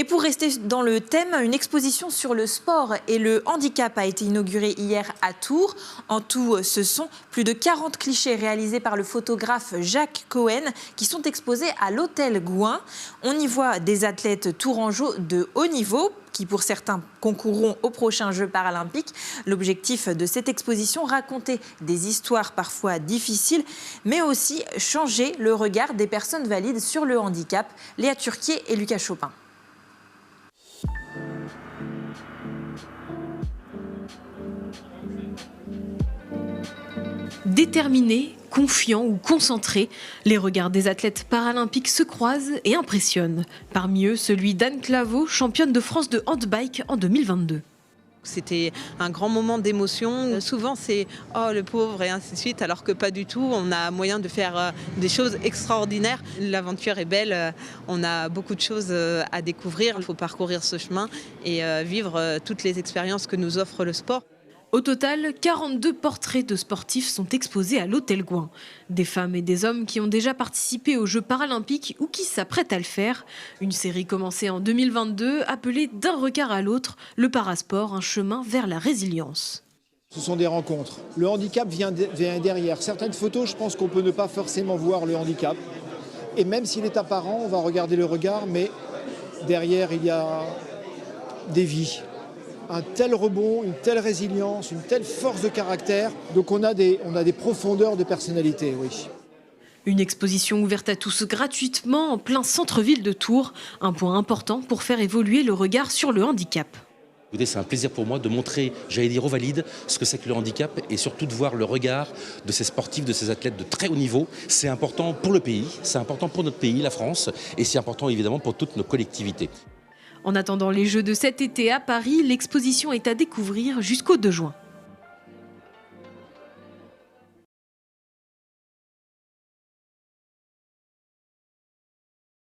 Et pour rester dans le thème, une exposition sur le sport et le handicap a été inaugurée hier à Tours. En tout, ce sont plus de 40 clichés réalisés par le photographe Jacques Cohen qui sont exposés à l'hôtel Gouin. On y voit des athlètes tourangeaux de haut niveau qui pour certains concourront aux prochains Jeux paralympiques. L'objectif de cette exposition, raconter des histoires parfois difficiles, mais aussi changer le regard des personnes valides sur le handicap. Léa Turquier et Lucas Chopin. Déterminés, confiants ou concentrés, les regards des athlètes paralympiques se croisent et impressionnent. Parmi eux, celui d'Anne Claveau, championne de France de handbike en 2022. C'était un grand moment d'émotion. Souvent c'est « oh le pauvre » et ainsi de suite, alors que pas du tout. On a moyen de faire des choses extraordinaires. L'aventure est belle, on a beaucoup de choses à découvrir. Il faut parcourir ce chemin et vivre toutes les expériences que nous offre le sport. Au total, 42 portraits de sportifs sont exposés à l'hôtel Gouin. Des femmes et des hommes qui ont déjà participé aux Jeux paralympiques ou qui s'apprêtent à le faire. Une série commencée en 2022 appelée D'un regard à l'autre, le parasport, un chemin vers la résilience. Ce sont des rencontres. Le handicap vient derrière. Certaines photos, je pense qu'on peut ne pas forcément voir le handicap. Et même s'il est apparent, on va regarder le regard, mais derrière, il y a des vies. Un tel rebond, une telle résilience, une telle force de caractère. Donc on a des profondeurs de personnalité, oui. Une exposition ouverte à tous gratuitement en plein centre-ville de Tours. Un point important pour faire évoluer le regard sur le handicap. C'est un plaisir pour moi de montrer, j'allais dire aux valides, ce que c'est que le handicap et surtout de voir le regard de ces sportifs, de ces athlètes de très haut niveau. C'est important pour le pays, c'est important pour notre pays, la France, et c'est important évidemment pour toutes nos collectivités. En attendant les Jeux de cet été à Paris, l'exposition est à découvrir jusqu'au 2 juin.